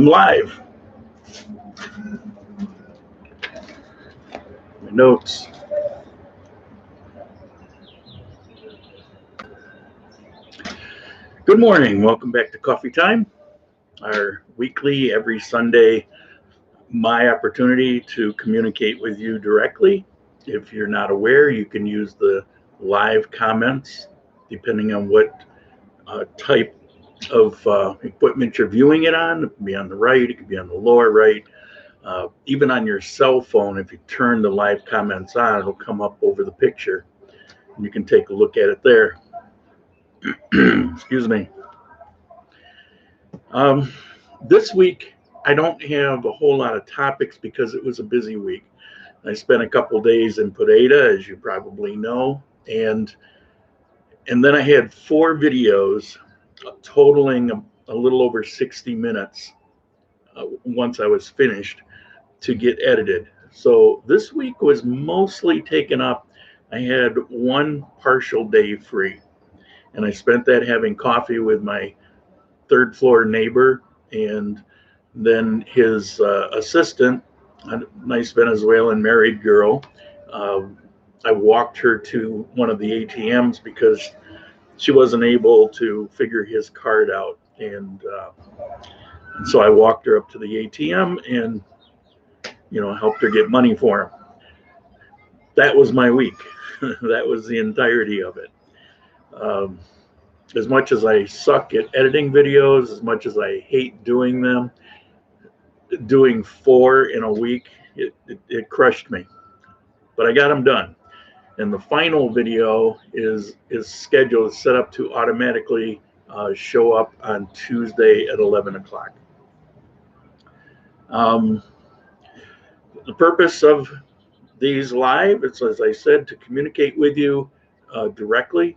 I'm live. My notes. Good morning. Welcome back to Coffee Time, our weekly, every Sunday, my opportunity to communicate with you directly. If you're not aware, you can use the live comments depending on what type of equipment you're viewing it on. It can be on the right, it can be on the lower right. Even on your cell phone, if you turn the live comments on, it'll come up over the picture. And you can take a look at it there. Excuse me. This week, I don't have a whole lot of topics because it was a busy week. I spent a couple days in Pereira, as you probably know, and then I had 4 videos totaling a little over 60 minutes once I was finished to get edited. So this week was mostly taken up. I had one partial day free, and I spent that having coffee with my 3rd floor neighbor and then his assistant, a nice Venezuelan married girl. I walked her to one of the ATMs because she wasn't able to figure his card out, and so I walked her up to the ATM and helped her get money for him. That was my week. That was the entirety of it. As much as I suck at editing videos, as much as I hate doing them, doing 4 in a week, it crushed me. But I got them done. And the final video is scheduled, set up to automatically show up on Tuesday at 11 o'clock. The purpose of these live, it's, as I said, to communicate with you directly.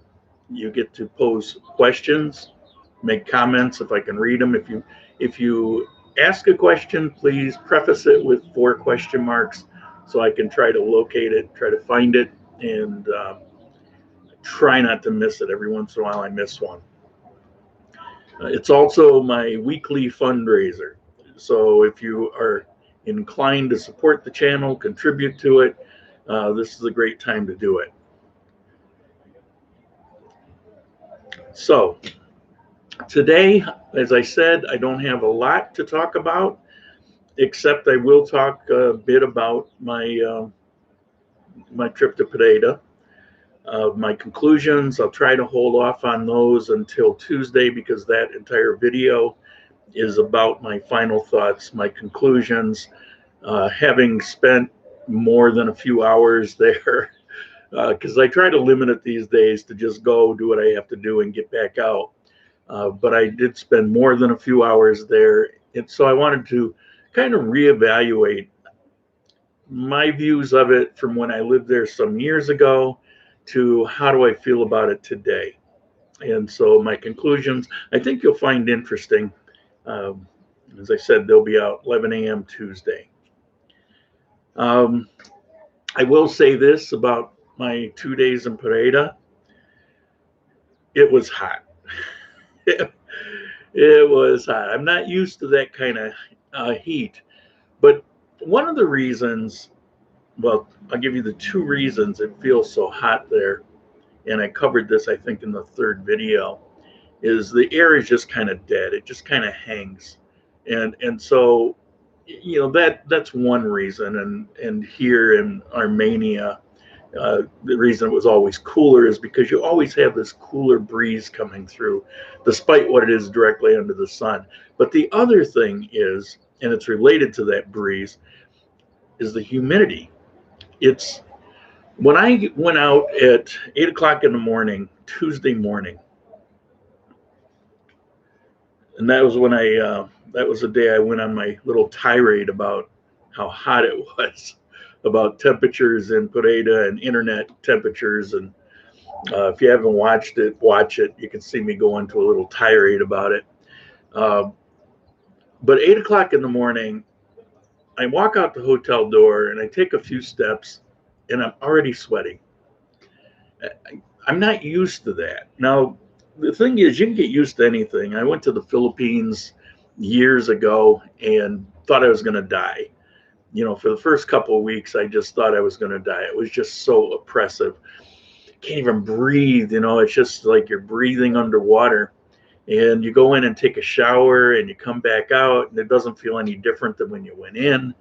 You get to pose questions, make comments if I can read them. If you ask a question, please preface it with 4 question marks so I can try to locate it, try to find it, and try not to miss it. Every once in a while I miss one. It's also my weekly fundraiser. So if you are inclined to support the channel, contribute to it, this is a great time to do it. So today, as I said, I don't have a lot to talk about, except I will talk a bit about my my trip to Pereira. My conclusions, I'll try to hold off on those until Tuesday because that entire video is about my final thoughts, my conclusions, having spent more than a few hours there, because I try to limit it these days to just go do what I have to do and get back out. But I did spend more than a few hours there, and so I wanted to kind of reevaluate my views of it from when I lived there some years ago to how do I feel about it today. And so my conclusions, I think you'll find interesting. As I said, they'll be out 11 a.m. Tuesday. I will say this about my 2 days in Pereira. It was hot. It was hot. I'm not used to that kind of heat. But one of the reasons, well, I'll give you the 2 reasons it feels so hot there, and I covered this, I think, in the 3rd video, is the air is just kind of dead. It just kind of hangs. And so, that's one reason. And here in Armenia, the reason it was always cooler is because you always have this cooler breeze coming through, despite what it is directly under the sun. But the other thing is, and it's related to that breeze, is the humidity. It's when I went out at 8 o'clock in the morning, Tuesday morning, and that was when that was the day I went on my little tirade about how hot it was, about temperatures in Pereira and internet temperatures. And if you haven't watched it, watch it. You can see me go into a little tirade about it. But 8 o'clock in the morning, I walk out the hotel door and I take a few steps and I'm already sweating. I'm not used to that. Now, the thing is, you can get used to anything. I went to the Philippines years ago and thought I was going to die. You know, for the first couple of weeks, I just thought I was going to die. It was just so oppressive. Can't even breathe. You know, it's just like you're breathing underwater. And you go in and take a shower and you come back out and it doesn't feel any different than when you went in,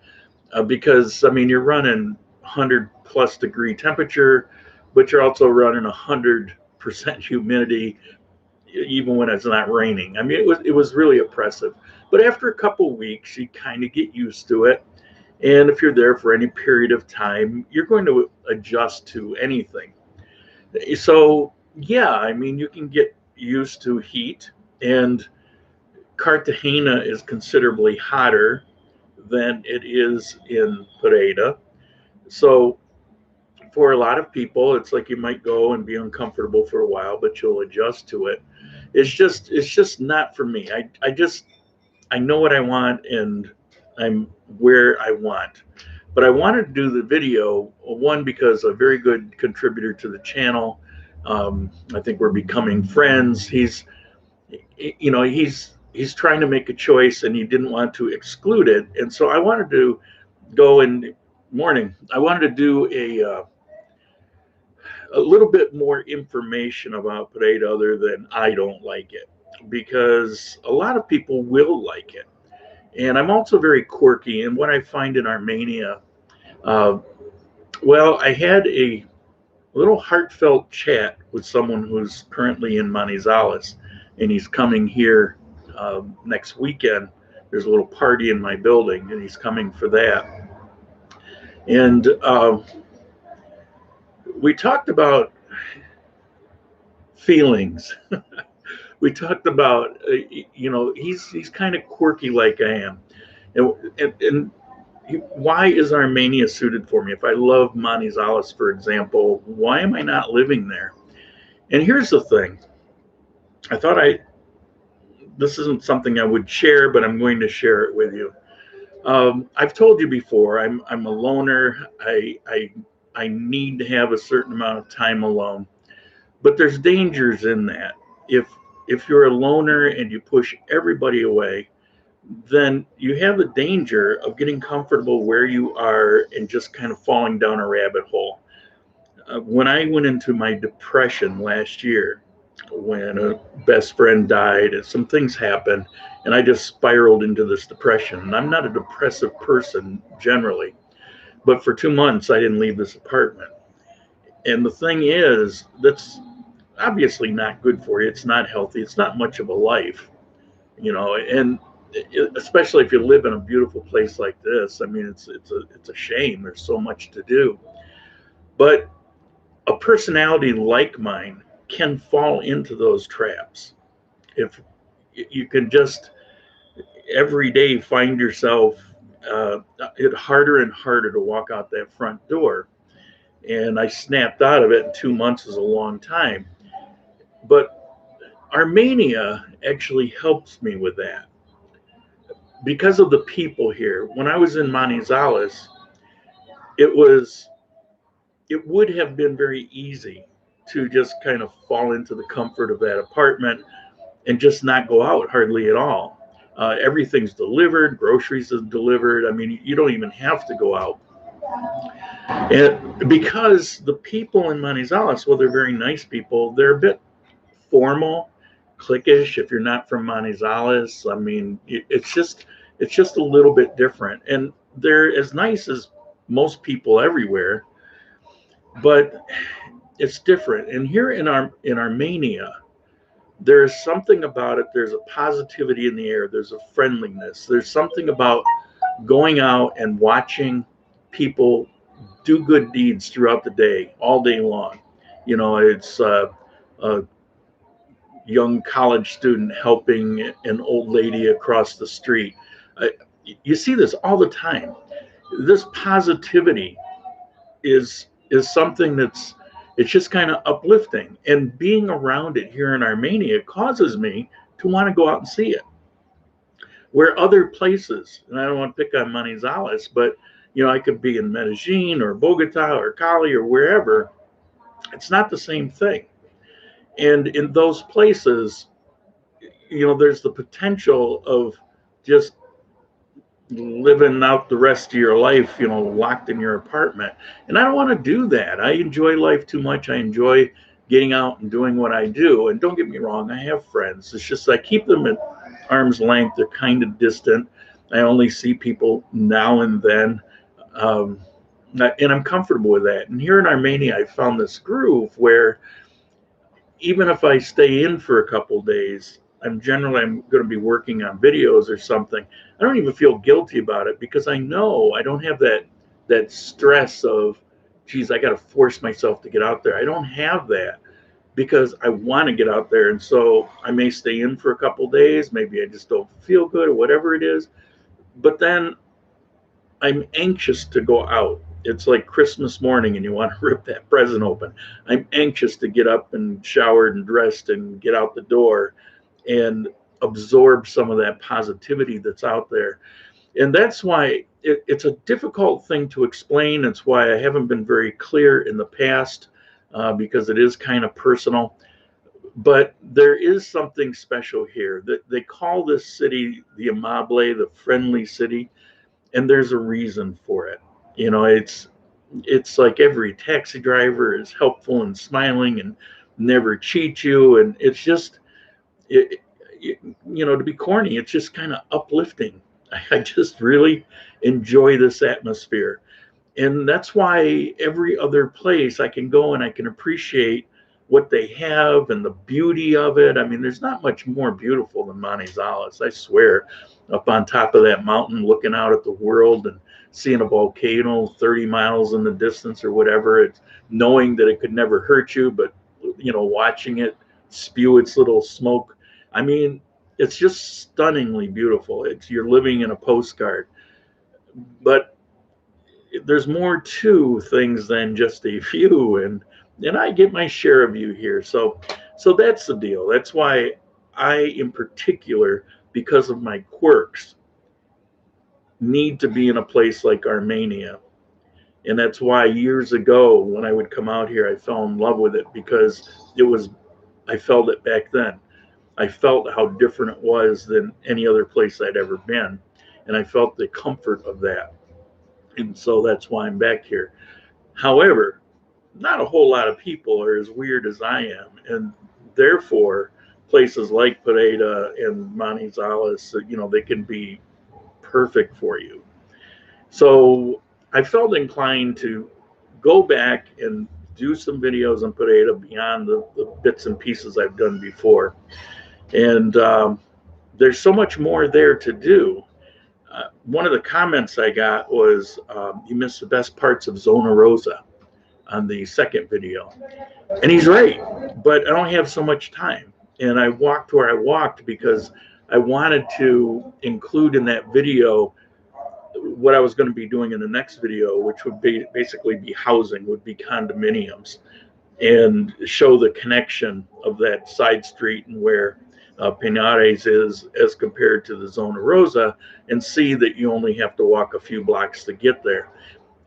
because, I mean, you're running 100+ degree temperature, but you're also running 100% humidity, even when it's not raining. I mean, it was really oppressive. But after a couple of weeks, you kind of get used to it. And if you're there for any period of time, you're going to adjust to anything. So, yeah, I mean, you can get used to heat, and Cartagena is considerably hotter than it is in Pereira. So, for a lot of people, it's like you might go and be uncomfortable for a while, but you'll adjust to it. It's just not for me. I know what I want and I'm where I want. But I wanted to do the video, one, because a very good contributor to the channel. I think we're becoming friends. He's trying to make a choice and he didn't want to exclude it. And so I wanted to go in morning. I wanted to do a little bit more information about Parade other than I don't like it, because a lot of people will like it. And I'm also very quirky. And what I find in Armenia, well, I had a little heartfelt chat with someone who's currently in Manizales, and he's coming here next weekend. There's a little party in my building, and he's coming for that. And we talked about feelings. We talked about, he's kind of quirky like I am. And why is Armenia suited for me? If I love Manizales, for example, why am I not living there? And here's the thing. I thought this isn't something I would share, but I'm going to share it with you. I've told you before, I'm a loner. I need to have a certain amount of time alone, but there's dangers in that. If you're a loner and you push everybody away, then you have the danger of getting comfortable where you are and just kind of falling down a rabbit hole. When I went into my depression last year, when a best friend died and some things happened, and I just spiraled into this depression. And I'm not a depressive person generally, but for 2 months I didn't leave this apartment. And the thing is, that's obviously not good for you. It's not healthy. It's not much of a life, and especially if you live in a beautiful place like this. I mean, it's a shame. There's so much to do. But a personality like mine can fall into those traps. If you can just every day find yourself it harder and harder to walk out that front door. And I snapped out of it, and 2 months is a long time. But Armenia actually helps me with that because of the people here. When I was in Manizales, it would have been very easy to just kind of fall into the comfort of that apartment and just not go out hardly at all. Everything's delivered, groceries are delivered. I mean, you don't even have to go out. And because the people in Manizales, well, they're very nice people. They're a bit formal, cliquish. If you're not from Manizales, I mean, it's just a little bit different. And they're as nice as most people everywhere, but it's different. And here in Armenia, there's something about it. There's a positivity in the air. There's a friendliness. There's something about going out and watching people do good deeds throughout the day, all day long. It's a young college student helping an old lady across the street. You see this all the time. This positivity is something it's just kind of uplifting, and being around it here in Armenia causes me to want to go out and see it. Where other places, and I don't want to pick on Manizales, but I could be in Medellin or Bogota or Cali or wherever. It's not the same thing. And in those places, there's the potential of just living out the rest of your life, you know, locked in your apartment. And I don't want to do that. I enjoy life too much. I enjoy getting out and doing what I do. And don't get me wrong, I have friends. It's just I keep them at arm's length. They're kind of distant. I only see people now and then. And I'm comfortable with that. And here in Armenia, I found this groove where even if I stay in for a couple days, I'm going to be working on videos or something. I don't even feel guilty about it because I know I don't have that stress of, geez, I got to force myself to get out there. I don't have that because I want to get out there. And so I may stay in for a couple days. Maybe I just don't feel good or whatever it is. But then I'm anxious to go out. It's like Christmas morning and you want to rip that present open. I'm anxious to get up and showered and dressed and get out the door and absorb some of that positivity that's out there. And that's why it's a difficult thing to explain. It's why I haven't been very clear in the past because it is kind of personal. But there is something special here. They call this city the Amable, the friendly city, and there's a reason for it. You know, it's like every taxi driver is helpful and smiling and never cheat you, and it's just you know, to be corny, it's just kind of uplifting. I just really enjoy this atmosphere. And that's why every other place I can go and I can appreciate what they have and the beauty of it. I mean, there's not much more beautiful than Manizales, I swear. Up on top of that mountain, looking out at the world and seeing a volcano 30 miles in the distance or whatever. It's knowing that it could never hurt you, but, you know, watching it spew its little smoke. I mean, it's just stunningly beautiful. You're living in a postcard. But there's more to things than just a view, and I get my share of you here. So that's the deal. That's why I, in particular, because of my quirks, need to be in a place like Armenia. And that's why years ago, when I would come out here, I fell in love with it because I felt it back then. I felt how different it was than any other place I'd ever been. And I felt the comfort of that. And so that's why I'm back here. However, not a whole lot of people are as weird as I am. And therefore, places like Pereira and Manizales, you know, they can be perfect for you. So I felt inclined to go back and do some videos on Pereira beyond the bits and pieces I've done before. And there's so much more there to do. One of the comments I got was, you missed the best parts of Zona Rosa on the second video. And he's right, but I don't have so much time. And I walked where I walked because I wanted to include in that video what I was going to be doing in the next video, which would be basically be housing, would be condominiums, and show the connection of that side street and where Penares is as compared to the Zona Rosa, and see that you only have to walk a few blocks to get there.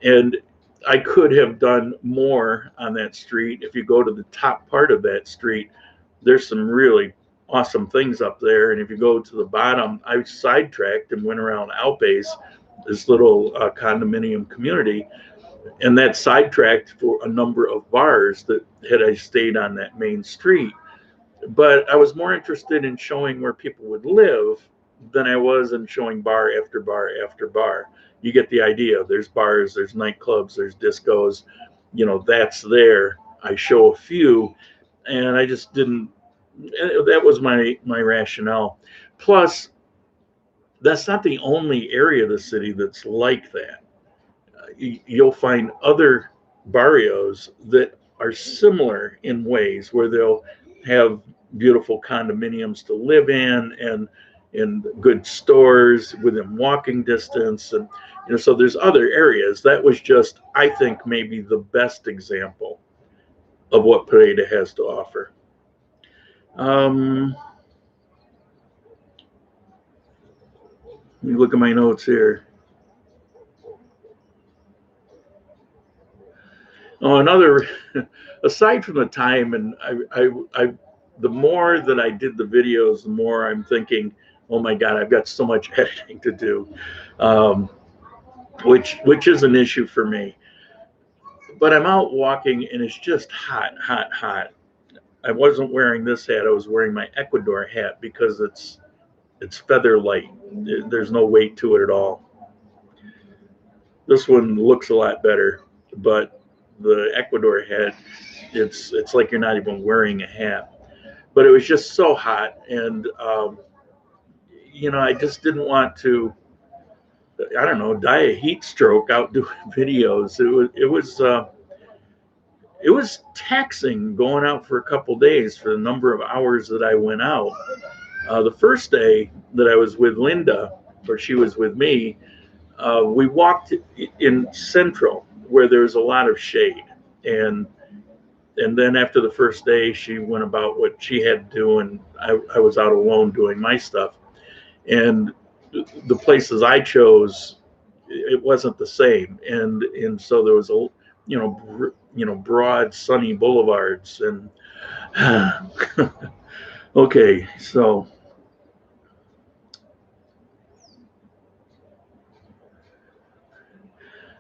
And I could have done more on that street. If you go to the top part of that street, there's some really awesome things up there. And if you go to the bottom, I sidetracked and went around Alpes, this little condominium community, and that sidetracked for a number of bars that had I stayed on that main street. But I was more interested in showing where people would live than I was in showing bar after bar after bar. You get the idea. There's bars, there's nightclubs, there's discos, you know, that's there. I show a few, and I just didn't, that was my rationale. Plus, that's not the only area of the city that's like that. You'll find other barrios that are similar in ways where they'll have beautiful condominiums to live in and good stores within walking distance. And you know, so there's other areas. That was just, I think, maybe the best example of what Pereira has to offer. Let me look at my notes here. Oh, another, aside from the time, and I the more that I did the videos, the more I'm thinking oh my God, I've got so much editing to do, which is an issue for me. But I'm out walking and it's just hot, hot, hot. I wasn't wearing this hat. I was wearing my Ecuador hat because it's feather light. There's no weight to it at all. This one looks a lot better, but the Ecuador hat, it's like you're not even wearing a hat. But it was just so hot, and I just didn't want to, I don't know, die a heat stroke out doing videos. It was taxing going out for a couple days for the number of hours that I went out. The first day that I was with Linda, or she was with me, we walked in Central where there's a lot of shade, and then after the first day, she went about what she had to do, and I was out alone doing my stuff. And the places I chose, it wasn't the same, and so there was broad sunny boulevards, and okay, so.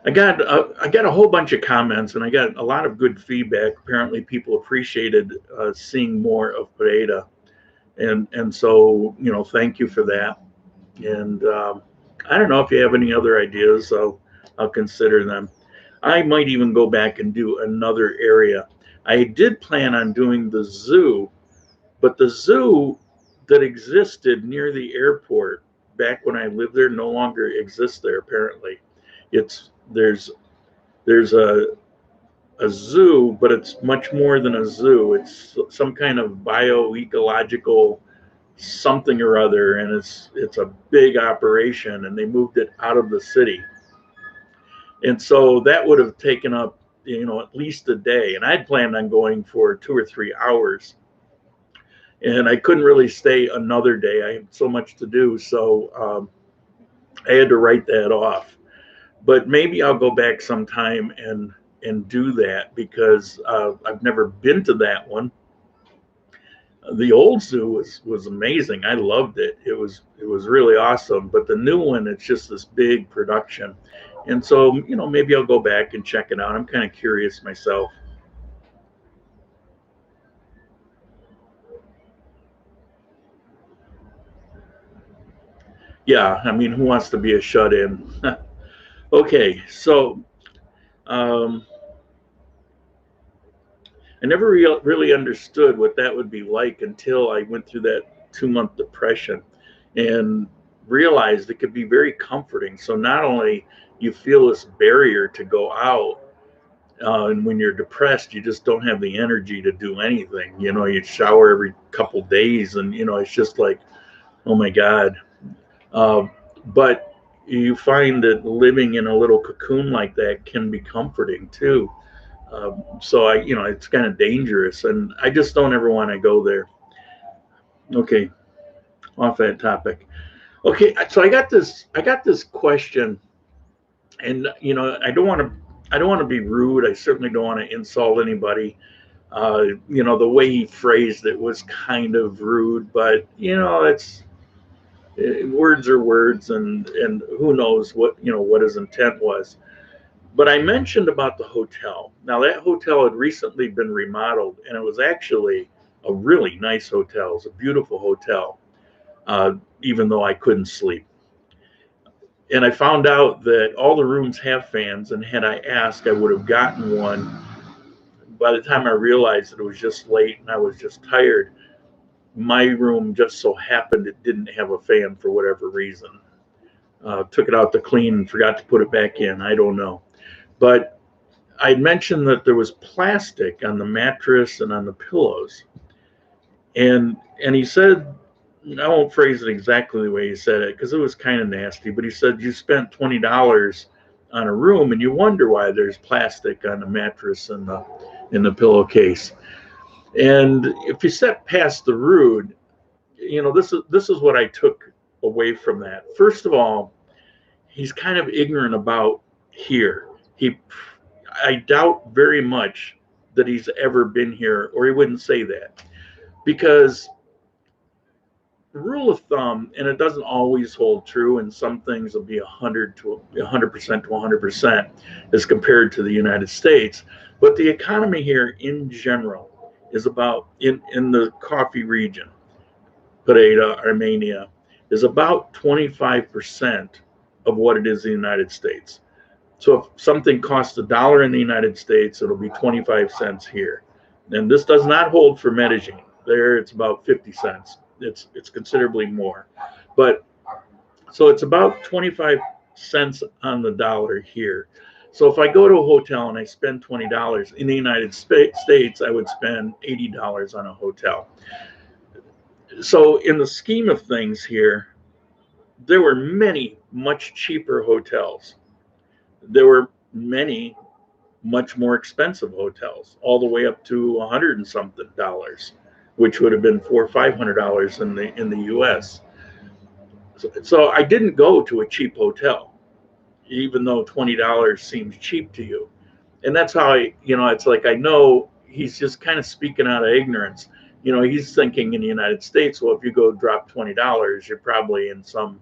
I got a whole bunch of comments, and I got a lot of good feedback. Apparently, people appreciated seeing more of Pereira, and so thank you for that. And I don't know if you have any other ideas. I'll consider them. I might even go back and do another area. I did plan on doing the zoo, but the zoo that existed near the airport back when I lived there no longer exists there. Apparently, there's a zoo, but it's much more than a zoo. It's some kind of bioecological something or other, and it's a big operation, and they moved it out of the city. And so that would have taken up at least a day, and I'd planned on going for 2 or 3 hours, and I couldn't really stay another day. I had so much to do, so I had to write that off. But maybe I'll go back sometime and do that, because I've never been to that one. The old zoo was amazing. I loved it. It was really awesome. But the new one, it's just this big production, and so maybe I'll go back and check it out. I'm kind of curious myself. Yeah, I mean, who wants to be a shut-in? Okay, so um, I never really understood what that would be like until I went through that 2-month depression and realized it could be very comforting. So not only you feel this barrier to go out, and when you're depressed, you just don't have the energy to do anything. You shower every couple days, and it's just like, oh my God. But you find that living in a little cocoon like that can be comforting too. So it's kind of dangerous, and I just don't ever want to go there. Okay, off that topic. Okay, so I got this question, and I don't want to be rude. I certainly don't want to insult anybody. The way he phrased it was kind of rude, but words are words, and who knows what his intent was. But I mentioned about the hotel. Now, that hotel had recently been remodeled, and it was actually a really nice hotel. It was a beautiful hotel, even though I couldn't sleep. And I found out that all the rooms have fans, and had I asked, I would have gotten one. By the time I realized that it was just late and I was just tired, my room just so happened it didn't have a fan for whatever reason. Took it out to clean and forgot to put it back in. I don't know. But I mentioned that there was plastic on the mattress and on the pillows. And he said, I won't phrase it exactly the way he said it because it was kind of nasty, but he said you spent $20 on a room and you wonder why there's plastic on the mattress and the pillowcase. And if you step past the rude, this is what I took away from that. First of all, he's kind of ignorant about here. I doubt very much that he's ever been here, or he wouldn't say that, because rule of thumb, and it doesn't always hold true, and some things will be 100% to 100% as compared to the United States. But the economy here in general is about, in the coffee region, Pareda, Armenia, is about 25% of what it is in the United States. So if something costs $1 in the United States, it'll be 25 cents here. And this does not hold for Medellin. There, it's about 50 cents. It's considerably more. But so it's about 25 cents on the dollar here. So if I go to a hotel and I spend $20 in the United States, I would spend $80 on a hotel. So in the scheme of things here, there were many much cheaper hotels. There were many much more expensive hotels, all the way up to $100 and something, which would have been $400 or $500 in the U.S. So I didn't go to a cheap hotel, even though $20 seems cheap to you. And that's how it's like, I know he's just kind of speaking out of ignorance. He's thinking in the United States, well, if you go drop $20, you're probably in some,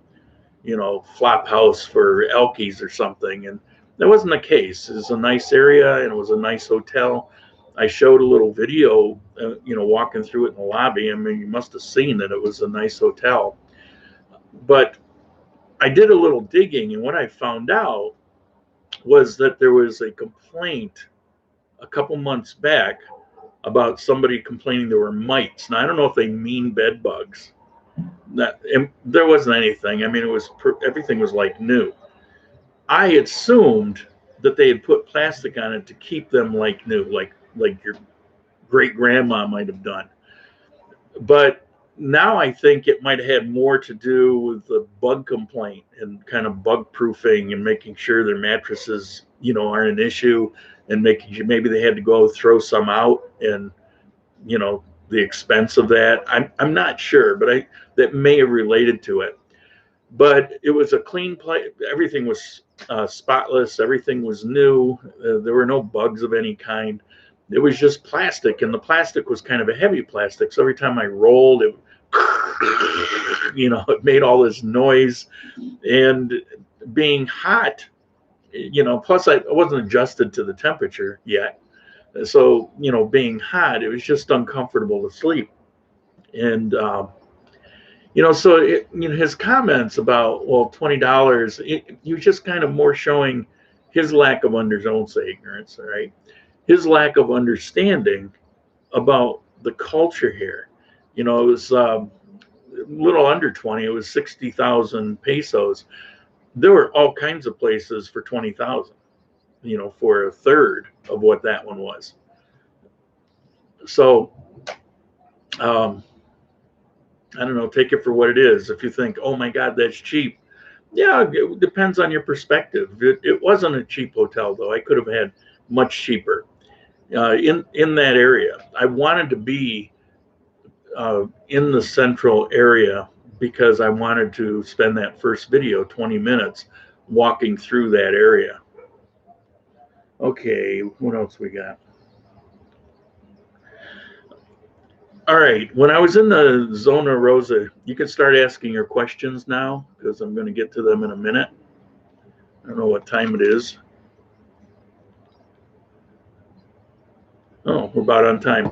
flop house for Elkies or something. And that wasn't the case. It was a nice area and it was a nice hotel. I showed a little video, walking through it in the lobby. I mean, you must have seen that it was a nice hotel. But I did a little digging, and what I found out was that there was a complaint a couple months back about somebody complaining there were mites. Now, I don't know if they mean bed bugs. There wasn't anything. I mean, everything was like new. I assumed that they had put plastic on it to keep them like new, like your great grandma might have done. But now I think it might have had more to do with the bug complaint and kind of bug proofing and making sure their mattresses, aren't an issue, and making sure maybe they had to go throw some out, and the expense of that. I'm not sure, but that may have related to it. But it was a clean place. Everything was spotless. Everything was new. There were no bugs of any kind. It was just plastic, and the plastic was kind of a heavy plastic. So every time I rolled, it made all this noise. And being hot, plus I wasn't adjusted to the temperature yet. So, being hot, it was just uncomfortable to sleep. And, so his comments about, well, $20, he was just kind of more showing his lack of I won't say ignorance, all right? His lack of understanding about the culture here. It was a little under 20. It was 60,000 pesos. There were all kinds of places for 20,000, for a third of what that one was. So, I don't know, take it for what it is. If you think, oh my God, that's cheap. Yeah, it depends on your perspective. It wasn't a cheap hotel, though. I could have had much cheaper in that area. I wanted to be in the central area because I wanted to spend that first video, 20 minutes, walking through that area. Okay, what else we got? All right, when I was in the Zona Rosa, you can start asking your questions now because I'm going to get to them in a minute. I don't know what time it is. Oh, we're about on time.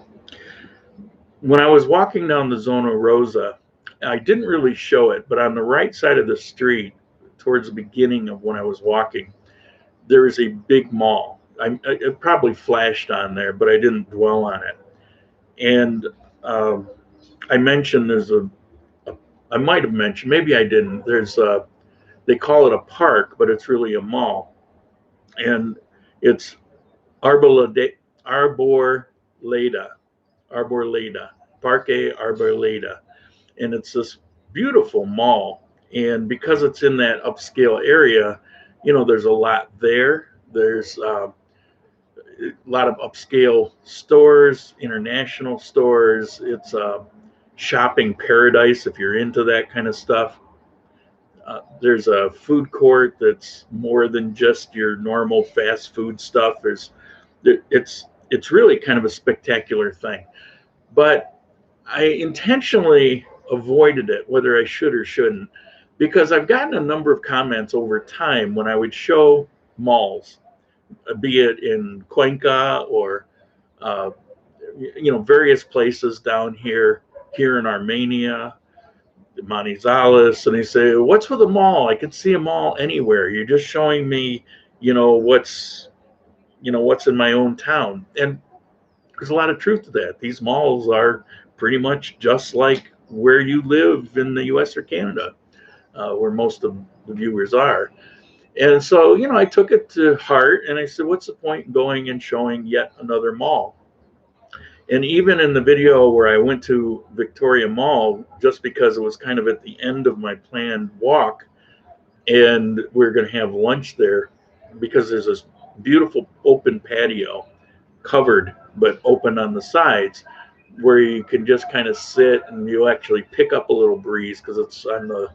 When I was walking down the Zona Rosa, I didn't really show it, but on the right side of the street, towards the beginning of when I was walking, there is a big mall. It probably flashed on there, but I didn't dwell on it. And I mentioned I might have mentioned, maybe I didn't. They call it a park, but it's really a mall. And it's Arboleda, Parque Arboleda. And it's this beautiful mall. And because it's in that upscale area, there's a lot there. There's a lot of upscale stores, international stores. It's a shopping paradise if you're into that kind of stuff. There's a food court that's more than just your normal fast food stuff. It's really kind of a spectacular thing. But I intentionally avoided it, whether I should or shouldn't, because I've gotten a number of comments over time when I would show malls, be it in Cuenca or uh, various places down here in Armenia, Manizales, and they say, "What's with a mall? I can see a mall anywhere. You're just showing me, what's what's in my own town." And there's a lot of truth to that. These malls are pretty much just like where you live in the U.S. or Canada, where most of the viewers are. And so, I took it to heart and I said, what's the point in going and showing yet another mall? And even in the video where I went to Victoria Mall, just because it was kind of at the end of my planned walk, and we're going to have lunch there because there's this beautiful open patio, covered but open on the sides, where you can just kind of sit and you actually pick up a little breeze because it's on the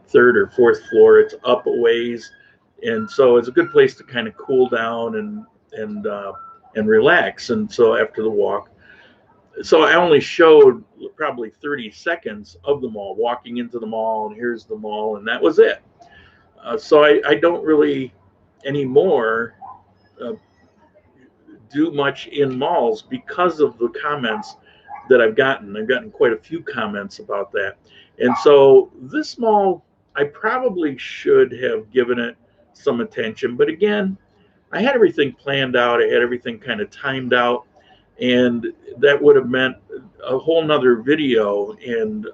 third or fourth floor. It's up a ways, and so it's a good place to kind of cool down and relax. And so after the walk, so I only showed probably 30 seconds of the mall, walking into the mall, and here's the mall, and that was it. So I don't really anymore uh, do much in malls because of the comments that I've gotten. I've gotten quite a few comments about that. And so this mall, I probably should have given it some attention. But again, I had everything planned out. I had everything kind of timed out. And that would have meant a whole nother video. And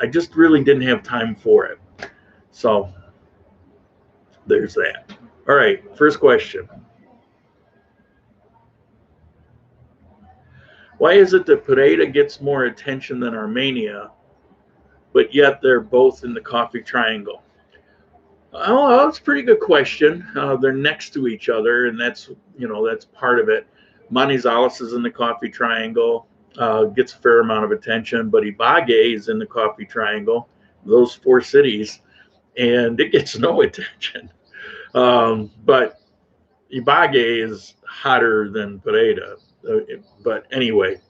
I just really didn't have time for it. So there's that. All right, first question. Why is it that Pereira gets more attention than Armenia, but yet they're both in the coffee triangle? Oh, that's a pretty good question. They're next to each other, and that's part of it. Manizales is in the coffee triangle, gets a fair amount of attention, but Ibagué is in the coffee triangle, those four cities, and it gets no attention. But Ibagué is hotter than Pereira. But anyway,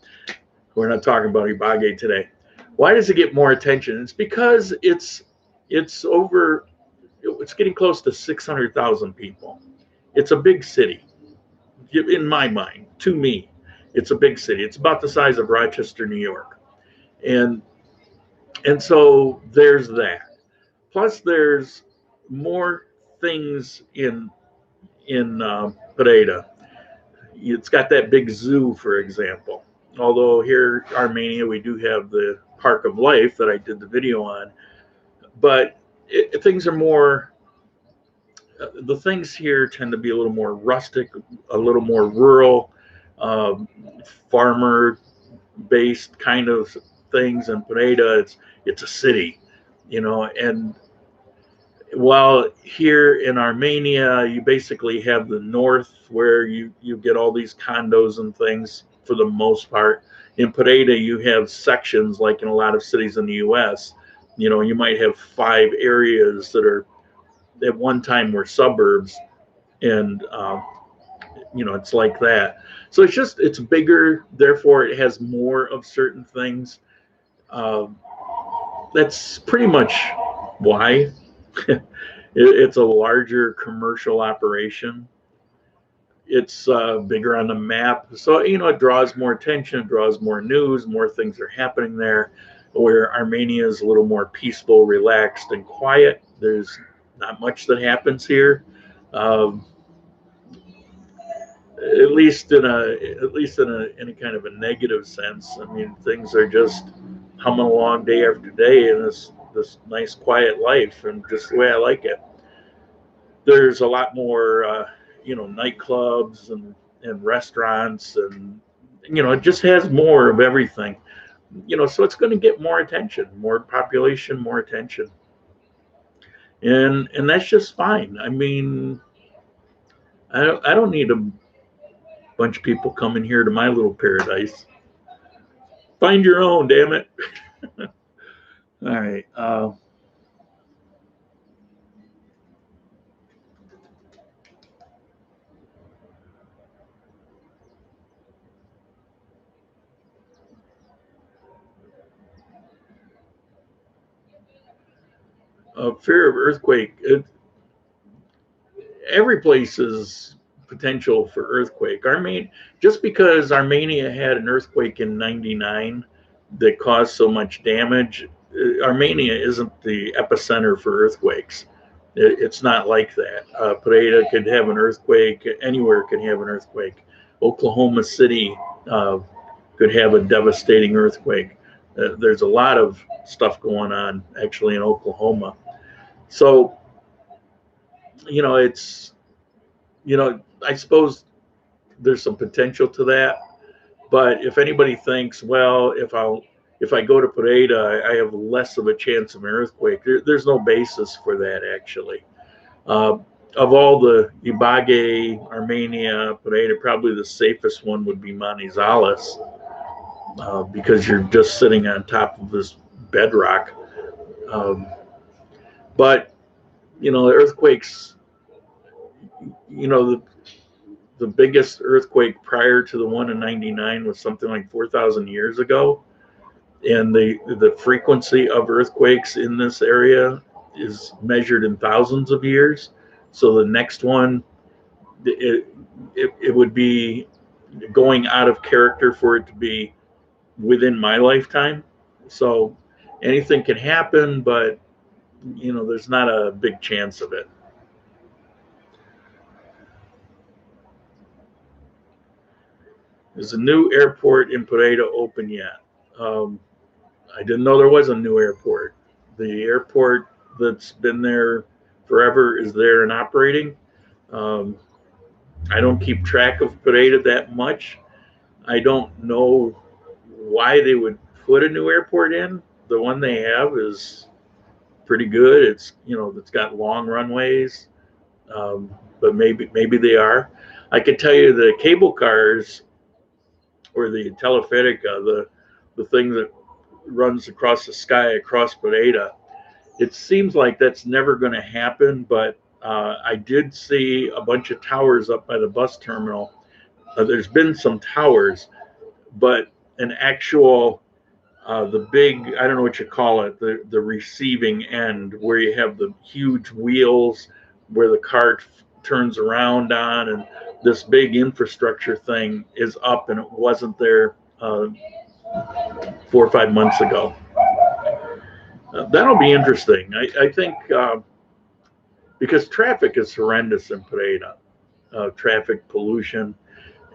we're not talking about Ibagué today. Why does it get more attention? It's because it's getting close to 600,000 people. It's a big city, in my mind. To me, it's a big city. It's about the size of Rochester, New York, and so there's that. Plus, there's more things in Pereira. It's got that big zoo, for example. Although here, Armenia, we do have the Park of Life that I did the video on, but things are more. The things here tend to be a little more rustic, a little more rural, um, farmer-based kind of things. In Pereira, it's a city, and while here in Armenia, you basically have the north where you get all these condos and things for the most part. In Pereira, you have sections like in a lot of cities in the U.S. You might have 5 areas that are at one time were suburbs, and it's like that. So it's bigger, therefore it has more of certain things. Um, that's pretty much why. It's a larger commercial operation. It's bigger on the map, so it draws more attention, it draws more news, more things are happening there. Where Armenia is a little more peaceful, relaxed, and quiet. There's not much that happens here, um, at least in a kind of a negative sense. I mean, things are just humming along day after day in this nice quiet life, and just the way I like it. There's a lot more, nightclubs and restaurants, and it just has more of everything. So it's going to get more attention, more population, more attention, and that's just fine. I mean, I don't need a bunch of people coming here to my little paradise. Find your own, damn it. All right. Fear of earthquake. Every place is potential for earthquake. Just because Armenia had an earthquake in '99 that caused so much damage, Armenia isn't the epicenter for earthquakes. It's not like that. Pareda could have an earthquake. Anywhere could have an earthquake. Oklahoma City could have a devastating earthquake. There's a lot of stuff going on actually in Oklahoma. So, it's, I suppose there's some potential to that. But if anybody thinks, well, if I go to Pareda, I have less of a chance of an earthquake, there's no basis for that actually. Uh, of all the Ibage, Armenia, Pareda, probably the safest one would be Manizales, because you're just sitting on top of this bedrock. Um, but earthquakes, the biggest earthquake prior to the one in '99 was something like 4,000 years ago, and the frequency of earthquakes in this area is measured in thousands of years. So the next one, it would be going out of character for it to be within my lifetime. So anything can happen, but there's not a big chance of it. Is a new airport in Pareda open yet? Um, I didn't know there was a new airport. The airport that's been there forever is there and operating. Um, I don't keep track of Pareda that much. I don't know why they would put a new airport in. The one they have is pretty good. It's got long runways, um, but maybe they are. I can tell you the cable cars or the teleferica, the thing that runs across the sky across Pareda. It seems like that's never going to happen, but I did see a bunch of towers up by the bus terminal. There's been some towers, but an actual the big, I don't know what you call it, the receiving end where you have the huge wheels where the car turns around on, and this big infrastructure thing is up, and it wasn't there 4 or 5 months ago. That'll be interesting. I think because traffic is horrendous in Pareda, traffic pollution,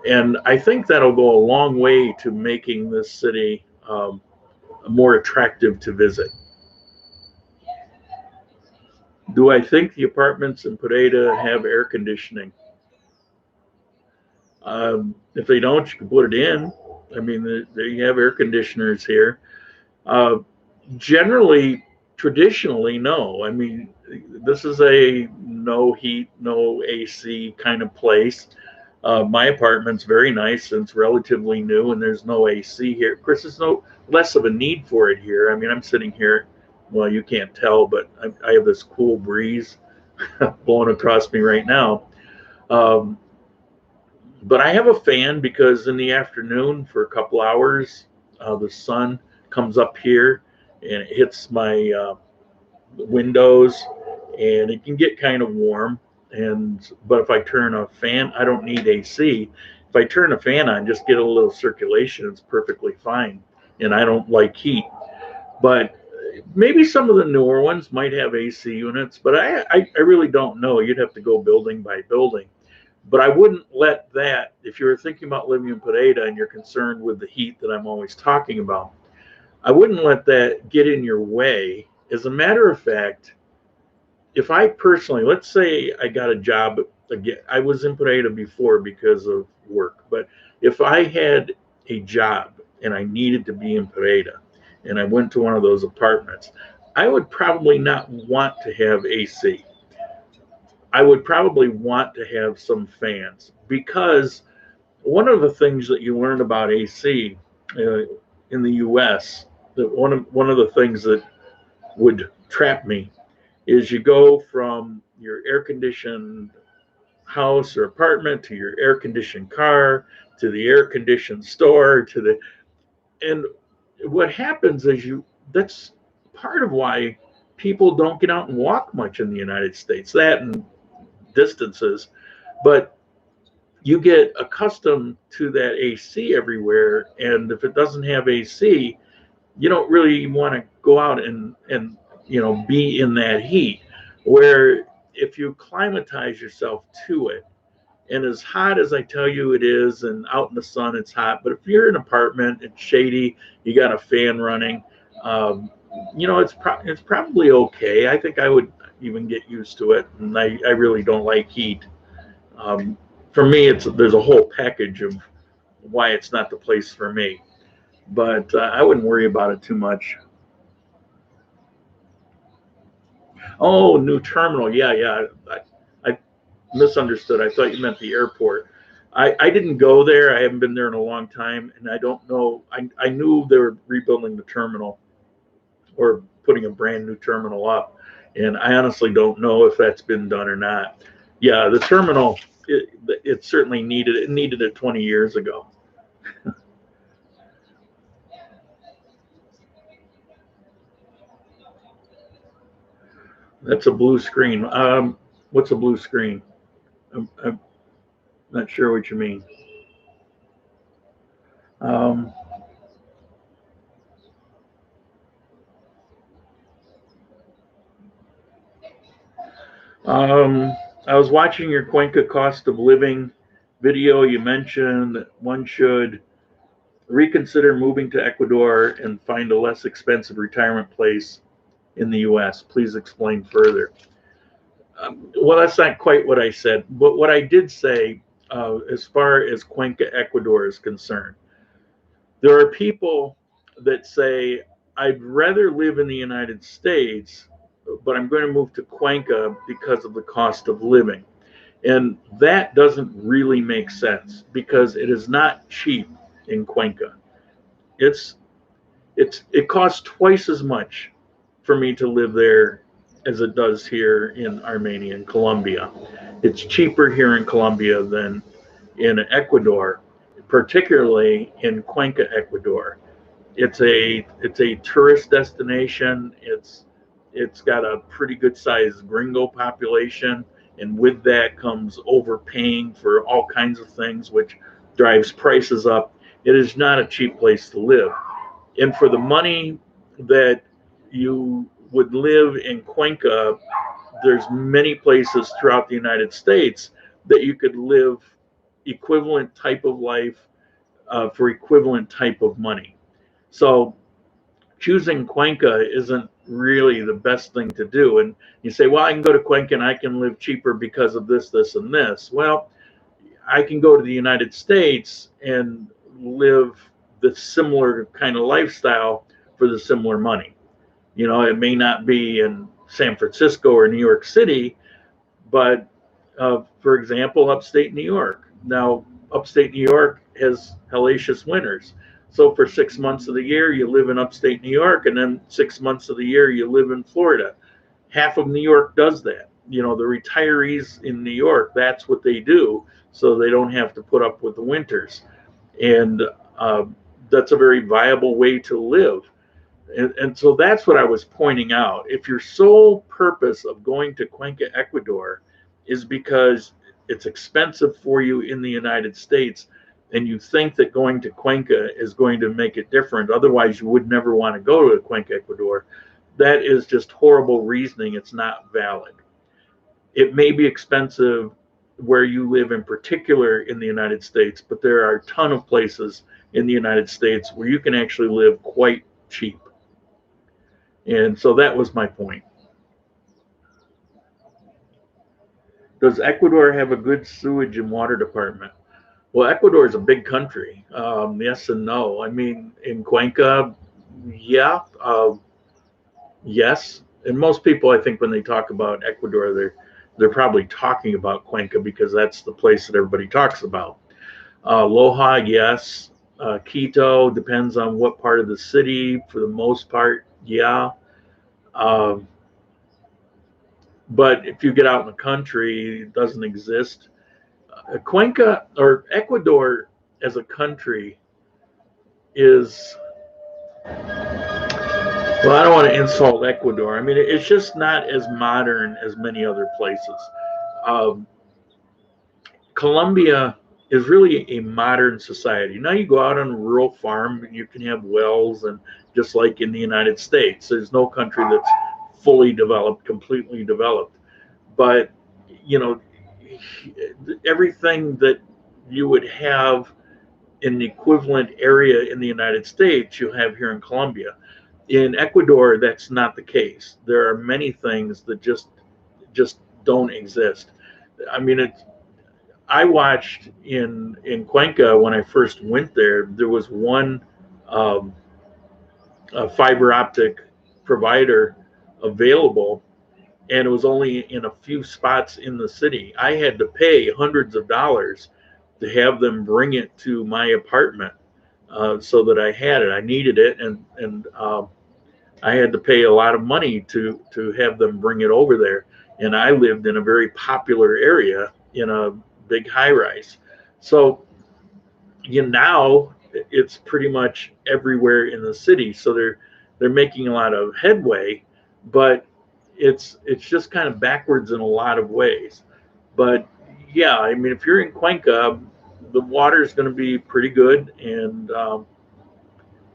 and I think that'll go a long way to making this city more attractive to visit. Do I think the apartments in Pareda have air conditioning? If they don't, you can put it in. I mean, they have air conditioners here. Uh, Generally, traditionally, no. I mean, this is a no heat, no AC kind of place. My apartment's very nice and it's relatively new, and there's no AC here. Of course, there's no less of a need for it here. I mean, I'm sitting here. Well, you can't tell, but I have this cool breeze blowing across me right now. Um, but I have a fan because in the afternoon for a couple hours, the sun comes up here and it hits my windows, and it can get kind of warm. But if I turn a fan, I don't need AC. If I turn a fan on, just get a little circulation, it's perfectly fine. And I don't like heat. But maybe some of the newer ones might have AC units, but I really don't know. You'd have to go building by building. But I wouldn't let that, if you're thinking about living in Pareda and you're concerned with the heat that I'm always talking about, I wouldn't let that get in your way. As a matter of fact, if I personally, let's say I got a job again, I was in Pareda before because of work, but if I had a job and I needed to be in Pareda and I went to one of those apartments, I would probably not want to have AC. I would probably want to have some fans, because one of the things that you learn about AC in the US, that one of the things that would trap me is you go from your air conditioned house or apartment to your air conditioned car to the air conditioned store and what happens is that's part of why people don't get out and walk much in the United States, that and distances, but you get accustomed to that AC everywhere, and if it doesn't have AC, you don't really want to go out and be in that heat. Where if you climatize yourself to it, and as hot as I tell you it is, and out in the sun it's hot, but if you're in an apartment, it's shady, you got a fan running, it's probably okay. I think I would even get used to it, and I really don't like heat. For me, there's a whole package of why it's not the place for me, but I wouldn't worry about it too much. Oh, new terminal. Yeah. I misunderstood. I thought you meant the airport. I didn't go there. I haven't been there in a long time, and I don't know. I knew they were rebuilding the terminal or putting a brand new terminal up, and I honestly don't know if that's been done or not. Yeah, the terminal, it certainly needed it. It needed it 20 years ago. That's a blue screen. What's a blue screen? I'm not sure what you mean. I was watching your Cuenca cost of living video. You mentioned that one should reconsider moving to Ecuador and find a less expensive retirement place in the U.S. Please explain further. Well, that's not quite what I said, but what I did say, as far as Cuenca, Ecuador is concerned, there are people that say, I'd rather live in the United States, but I'm going to move to Cuenca because of the cost of living. And that doesn't really make sense because it is not cheap in Cuenca. It costs twice as much for me to live there as it does here in Armenia and Colombia. It's cheaper here in Colombia than in Ecuador, particularly in Cuenca, Ecuador. It's a tourist destination. It's got a pretty good sized gringo population, and with that comes overpaying for all kinds of things, which drives prices up. It is not a cheap place to live. And for the money that you would live in Cuenca, there's many places throughout the United States that you could live equivalent type of life for equivalent type of money. So choosing Cuenca isn't really the best thing to do. And you say, well, I can go to Cuenca and I can live cheaper because of this, this, and this. Well, I can go to the United States and live the similar kind of lifestyle for the similar money. It may not be in San Francisco or New York City, but for example, upstate New York. Now, upstate New York has hellacious winters. So for 6 months of the year, you live in upstate New York, and then 6 months of the year, you live in Florida. Half of New York does that. The retirees in New York, that's what they do, so they don't have to put up with the winters. And that's a very viable way to live. And so that's what I was pointing out. If your sole purpose of going to Cuenca, Ecuador is because it's expensive for you in the United States, and you think that going to Cuenca is going to make it different, otherwise you would never want to go to Cuenca, Ecuador, that is just horrible reasoning. It's not valid. It may be expensive where you live in particular in the United States, but there are a ton of places in the United States where you can actually live quite cheap. And so that was my point. Does Ecuador have a good sewage and water department? Well, Ecuador is a big country. Yes and no. I mean, in Cuenca, yeah, yes. And most people, I think, when they talk about Ecuador, they're probably talking about Cuenca because that's the place that everybody talks about. Loja, yes. Quito, depends on what part of the city. For the most part, yeah. But if you get out in the country, it doesn't exist. Cuenca or Ecuador as a country is Well, I don't want to insult Ecuador. I mean, it's just not as modern as many other places. Um, Colombia is really a modern society. Now you go out on a rural farm, and you can have wells, and just like in the United States, there's no country that's fully developed, completely developed. But you know, everything that you would have in the equivalent area in the United States, you have here in Colombia. In Ecuador, that's not the case. There are many things that just don't exist. I mean, I watched in Cuenca when I first went there. There was one um, fiber optic provider available, and it was only in a few spots in the city. I had to pay hundreds of dollars to have them bring it to my apartment so that I had it. I needed it, and I had to pay a lot of money to have them bring it over there. And I lived in a very popular area in a big high rise. So now it's pretty much everywhere in the city. So they're making a lot of headway, but it's just kind of backwards in a lot of ways. But yeah, I mean, if you're in Cuenca, the water is going to be pretty good, and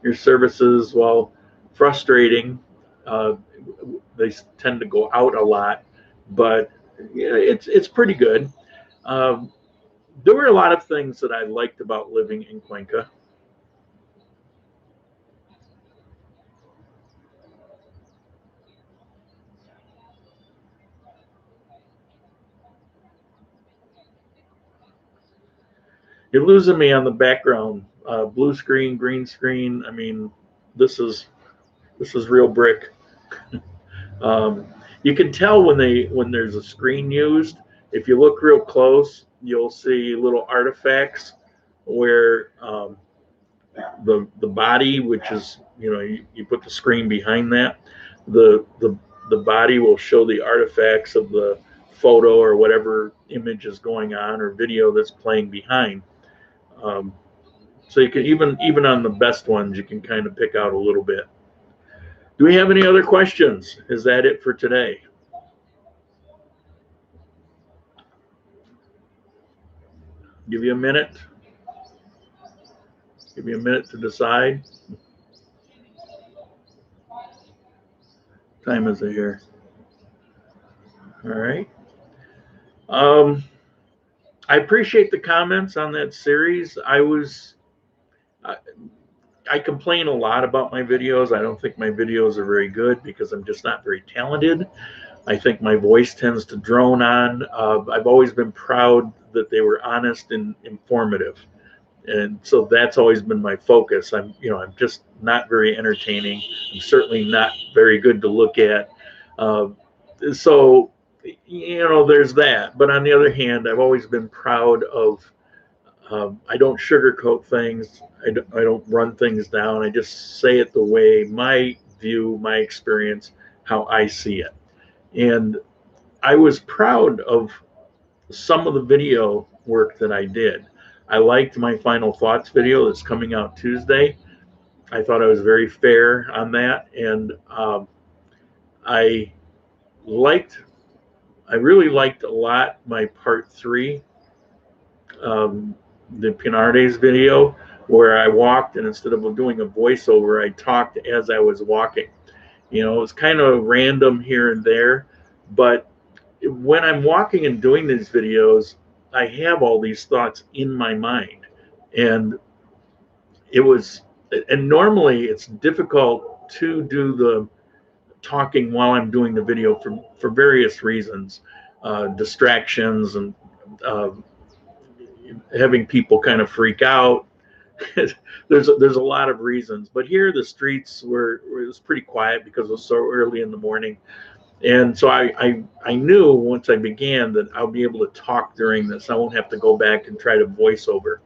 your services, well, frustrating. Uh, they tend to go out a lot, but yeah, it's pretty good. Um, there were a lot of things that I liked about living in Cuenca. You're losing me on the background. Blue screen, green screen. I mean, this is this is real brick. Um, you can tell when there's a screen used. If you look real close, you'll see little artifacts where the body, which is you put the screen behind that, the the the body will show the artifacts of the photo or whatever image is going on or video that's playing behind. Um, so you can even on the best ones, you can kind of pick out a little bit. Do we have any other questions? Is that it for today? Give you a minute. Give you a minute to decide. Time is it here? All right. Um, I appreciate the comments on that series. I, I complain a lot about my videos. I don't think my videos are very good because I'm just not very talented. I think my voice tends to drone on. I've always been proud that they were honest and informative, and so that's always been my focus. I'm just not very entertaining. I'm certainly not very good to look at. Uh, so there's that. But on the other hand, I've always been proud of. I don't sugarcoat things. I don't run things down. I just say it the way my view, my experience, how I see it. And I was proud of some of the video work that I did. I liked my final thoughts video that's coming out Tuesday. I thought I was very fair on that, and I liked, I really liked a lot my part three, um, the Pinardes video, where I walked, and instead of doing a voiceover, I talked as I was walking. It was kind of random here and there, but when I'm walking and doing these videos, I have all these thoughts in my mind. And it was, and normally it's difficult to do the talking while I'm doing the video for various reasons, distractions and uh, having people kind of freak out. There's a lot of reasons, but here the streets it was pretty quiet because it was so early in the morning. And so I knew once I began that I'll be able to talk during this. I won't have to go back and try to voice over.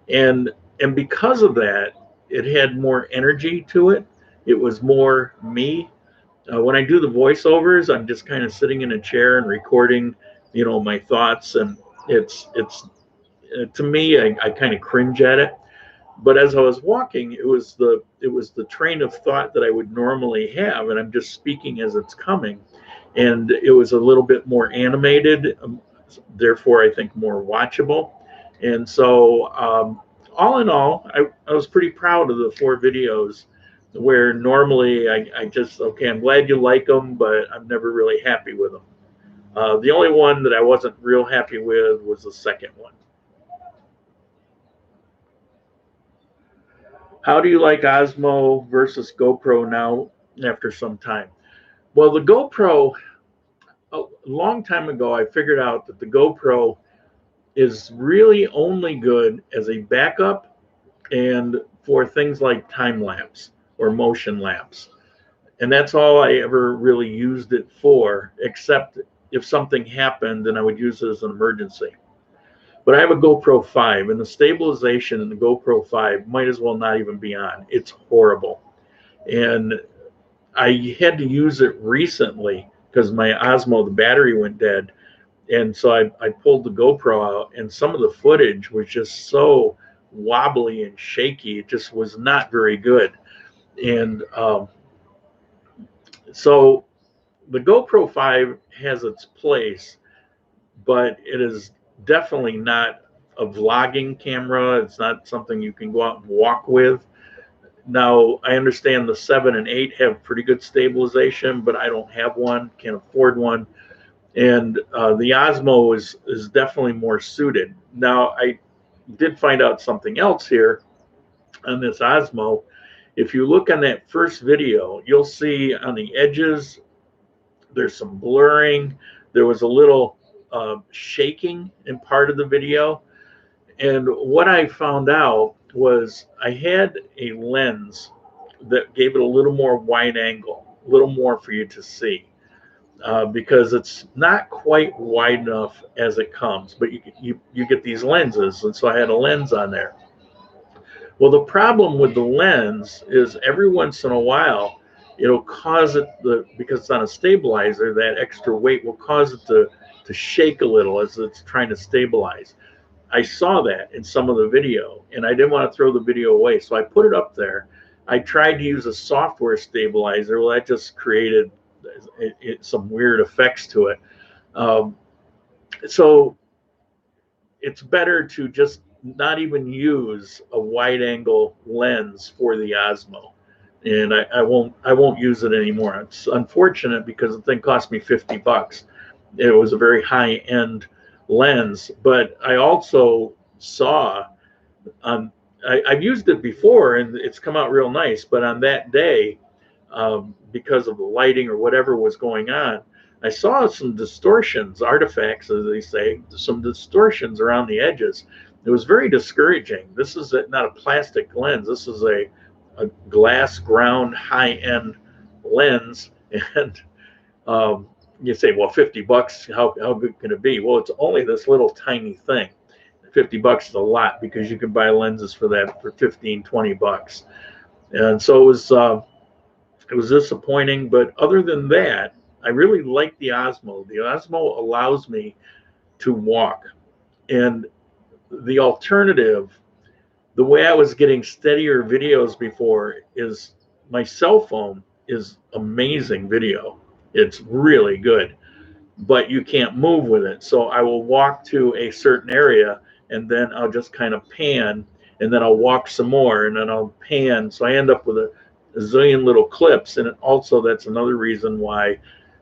And because of that, it had more energy to it. It was more me. When I do the voiceovers, I'm just kind of sitting in a chair and recording, my thoughts, and it's to me, I kind of cringe at it. But as I was walking, it was the train of thought that I would normally have, and I'm just speaking as it's coming, and it was a little bit more animated, therefore I think more watchable. And so all in all, I was pretty proud of the 4 videos, where normally I just, okay, I'm glad you like them, but I'm never really happy with them. The only one that I wasn't real happy with was the second one. How do you like Osmo versus GoPro now after some time? Well, the GoPro, a long time ago, I figured out that the GoPro is really only good as a backup and for things like time lapse or motion lapse. And that's all I ever really used it for, except if something happened and I would use it as an emergency. But I have a GoPro 5, and the stabilization in the GoPro 5 might as well not even be on. It's horrible. And I had to use it recently because my Osmo, the battery went dead. And so I pulled the GoPro out, and some of the footage was just so wobbly and shaky. It just was not very good. And so the GoPro 5 has its place, but it is definitely not a vlogging camera. It's not something you can go out and walk with. Now, I understand the 7 and 8 have pretty good stabilization, but I don't have one, can't afford one. And the Osmo is definitely more suited. Now, I did find out something else here on this Osmo. If you look on that first video, you'll see on the edges, there's some blurring. There was a little shaking in part of the video. And what I found out was I had a lens that gave it a little more wide angle, a little more for you to see, because it's not quite wide enough as it comes, but you get these lenses, and so I had a lens on there. Well, the problem with the lens is every once in a while, it'll cause it, because it's on a stabilizer, that extra weight will cause it to shake a little as it's trying to stabilize. I saw that in some of the video, and I didn't want to throw the video away, so I put it up there. I tried to use a software stabilizer. Well, that just created some weird effects to it. So it's better to just not even use a wide angle lens for the Osmo, and I won't use it anymore. It's unfortunate because the thing cost me $50. It was a very high end lens, but I also saw I've used it before and it's come out real nice, but on that day, because of the lighting or whatever was going on, I saw some distortions, artifacts, as they say, some distortions around the edges. It was very discouraging. This is not a plastic lens. This is a glass ground high-end lens. And you say, well, $50, how good can it be? Well, it's only this little tiny thing. $50 is a lot because you can buy lenses for that for 15, 20 bucks. And so it was disappointing, but other than that, I really like the Osmo. The Osmo allows me to walk. And the alternative, the way I was getting steadier videos before, is my cell phone is amazing video. It's really good, but you can't move with it. So I will walk to a certain area and then I'll just kind of pan, and then I'll walk some more and then I'll pan. So I end up with a zillion little clips. And also that's another reason why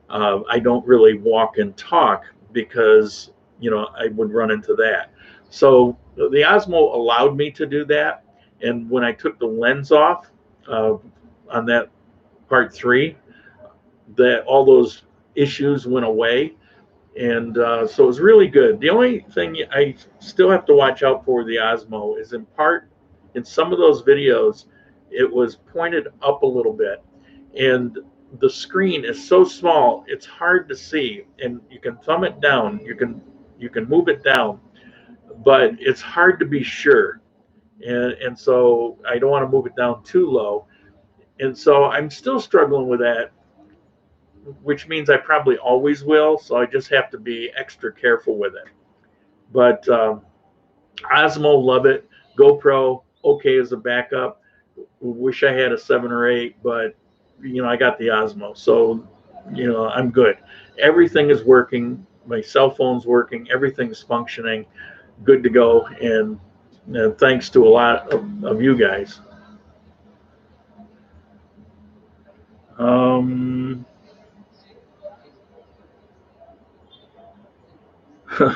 I don't really walk and talk, because I would run into that. So the Osmo allowed me to do that. And when I took the lens off on that part 3, that all those issues went away. And so it was really good. The only thing I still have to watch out for the Osmo is, in part, in some of those videos, it was pointed up a little bit, and the screen is so small it's hard to see. And you can thumb it down, you can move it down, but it's hard to be sure. And so I don't want to move it down too low. And so I'm still struggling with that, which means I probably always will. So I just have to be extra careful with it. But Osmo, love it. GoPro, okay as a backup. Wish I had a 7 or 8, but I got the Osmo, so I'm good. Everything is working. My cell phone's working. Everything's functioning, good to go, and thanks to a lot of you guys.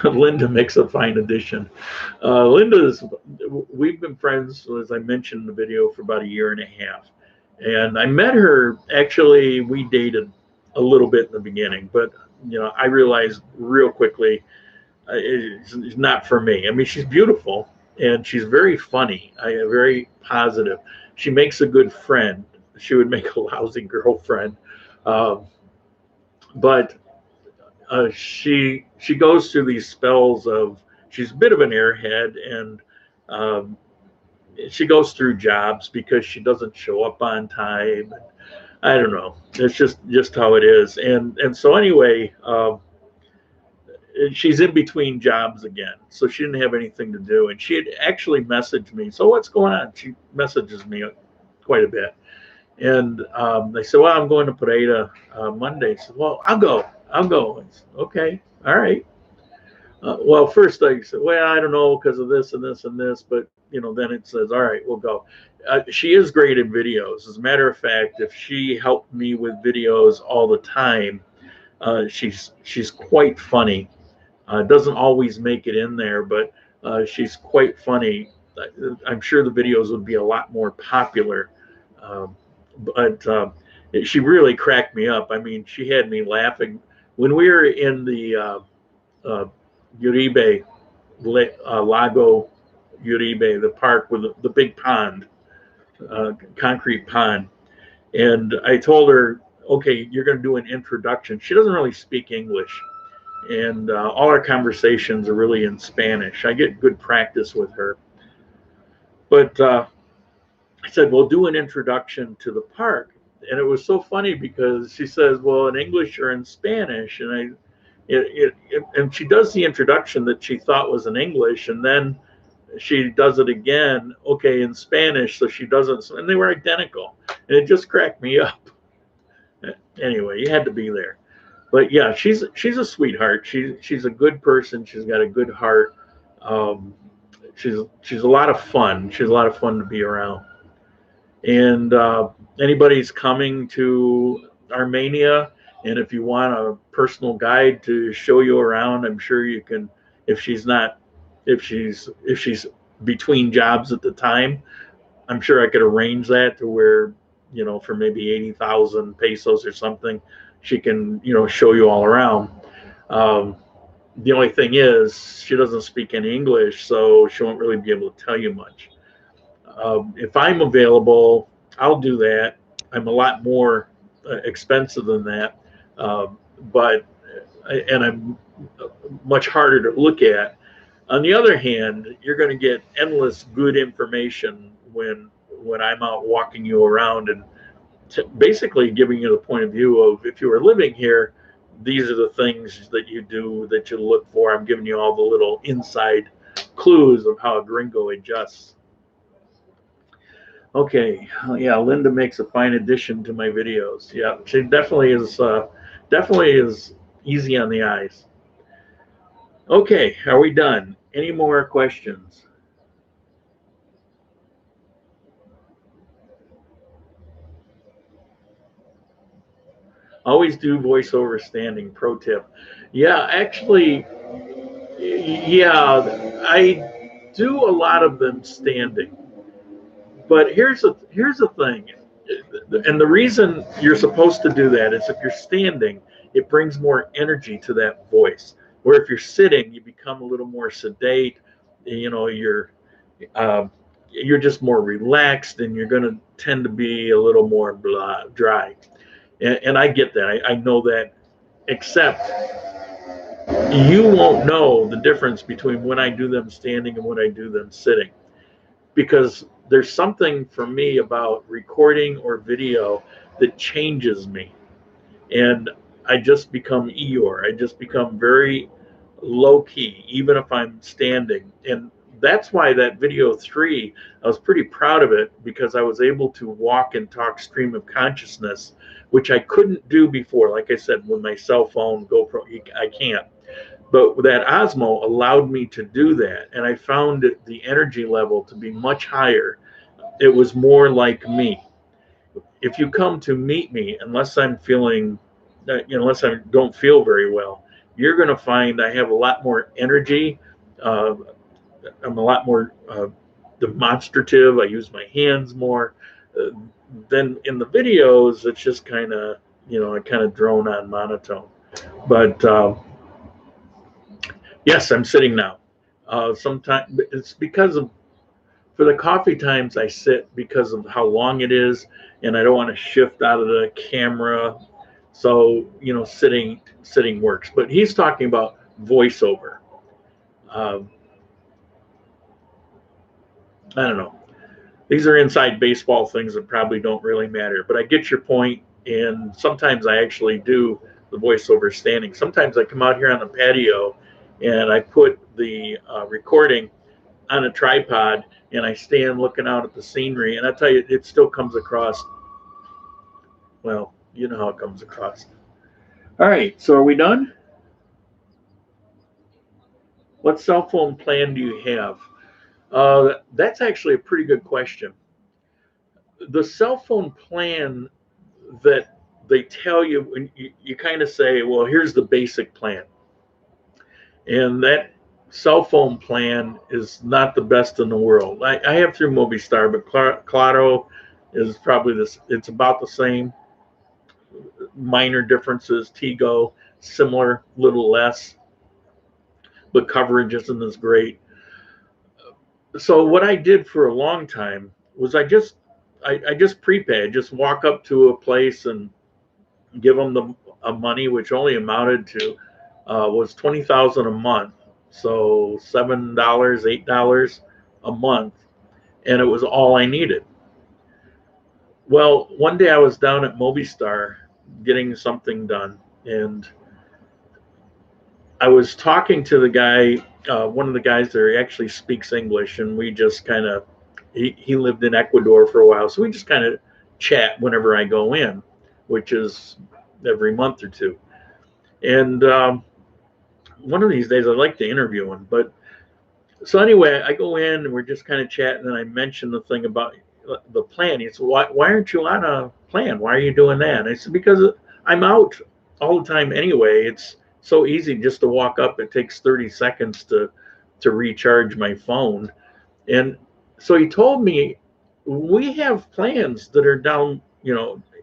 Linda makes a fine addition. We've been friends, as I mentioned in the video, for about a year and a half. And I met her, actually, we dated a little bit in the beginning, but, I realized real quickly it's not for me. I mean, she's beautiful and she's very funny, very positive. She makes a good friend. She would make a lousy girlfriend. Um, but she goes through these spells of, she's a bit of an airhead, and um, she goes through jobs because she doesn't show up on time. I don't know. It's just how it is. And so anyway, she's in between jobs again, so she didn't have anything to do, and she had actually messaged me. So what's going on? She messages me quite a bit, and they said, well, I'm going to Pareda Monday. I said, well, I'll go. I said, okay, all right. Well, first I said, well, I don't know because of this and this and this, but then it says, all right, we'll go. She is great in videos. As a matter of fact, if she helped me with videos all the time, she's quite funny. Doesn't always make it in there, but she's quite funny. I'm sure the videos would be a lot more popular, but she really cracked me up. I mean, she had me laughing when we were in the uh, Uribe, Lago Uribe, the park with the big pond, concrete pond. And I told her, okay, you're going to do an introduction. She doesn't really speak English, and all our conversations are really in Spanish. I get good practice with her. But I said, well, do an introduction to the park. And it was so funny because she says, well, in English or in Spanish? And and she does the introduction that she thought was in English, and then she does it again, okay, in Spanish. So she doesn't, and they were identical, and it just cracked me up. Anyway, you had to be there. But yeah, she's a sweetheart. She's a good person. She's got a good heart. Um, she's a lot of fun. She's a lot of fun to be around. And anybody's coming to Armenia, and if you want a personal guide to show you around, I'm sure you can. If she's not, if she's between jobs at the time, I'm sure I could arrange that to where, for maybe 80,000 pesos or something, she can, show you all around. Um, the only thing is, she doesn't speak any English, so she won't really be able to tell you much. If I'm available, I'll do that. I'm a lot more expensive than that, but and I'm much harder to look at. On the other hand, you're going to get endless good information when I'm out walking you around and basically giving you the point of view of, if you were living here, these are the things that you do, that you look for. I'm giving you all the little inside clues of how a gringo adjusts. Okay, yeah, Linda makes a fine addition to my videos. Yeah, she definitely is easy on the eyes. Okay, are we done? Any more questions? Always do voiceover standing, pro tip. Yeah, actually, yeah, I do a lot of them standing. But here's the thing, and the reason you're supposed to do that is, if you're standing, it brings more energy to that voice. Where if you're sitting, you become a little more sedate. Uh, you're just more relaxed, and you're going to tend to be a little more dry. And I get that. I know that. Except you won't know the difference between when I do them standing and when I do them sitting, because there's something for me about recording or video that changes me, and I just become Eeyore. I just become very low key, even if I'm standing, and that's why that video 3, I was pretty proud of it, because I was able to walk and talk stream of consciousness, which I couldn't do before. Like I said, with my cell phone, GoPro, I can't. But that Osmo allowed me to do that, and I found the energy level to be much higher. It was more like me. If you come to meet me, unless I'm feeling, unless I don't feel very well, you're going to find I have a lot more energy. I'm a lot more demonstrative. I use my hands more. Then in the videos, it's just kind of, I kind of drone on monotone. But yes, I'm sitting now. Sometimes it's because of, for the coffee times, I sit because of how long it is, and I don't want to shift out of the camera. So, sitting works. But he's talking about voiceover. I don't know. These are inside baseball things that probably don't really matter, but I get your point. And sometimes I actually do the voiceover standing. Sometimes I come out here on the patio and I put the recording on a tripod and I stand looking out at the scenery. And I tell you, it still comes across, well, you know how it comes across. All right, so are we done? What cell phone plan do you have? That's actually a pretty good question. The cell phone plan that they tell you, when you kind of say, well, here's the basic plan. And that cell phone plan is not the best in the world. I have through Movistar, but Claro is probably this, it's about the same. Minor differences. Tigo, similar, little less, but coverage isn't as great. So what I did for a long time was I just prepay. Just walk up to a place and give them the money, which only amounted to was $20,000 a month, so $7, $8 a month, and it was all I needed. Well, one day I was down at Movistar getting something done, and I was talking to the guy, one of the guys there actually speaks English, and we just kind of, he lived in Ecuador for a while, so we just kind of chat whenever I go in, which is every month or two. And one of these days I'd like to interview him. But so anyway, I go in and we're just kind of chatting, and I mentioned the thing about the plan. He said, why aren't you on a plan? Why are you doing that? And I said, because I'm out all the time anyway. It's so easy just to walk up. It takes 30 seconds to recharge my phone. And so he told me, we have plans that are down,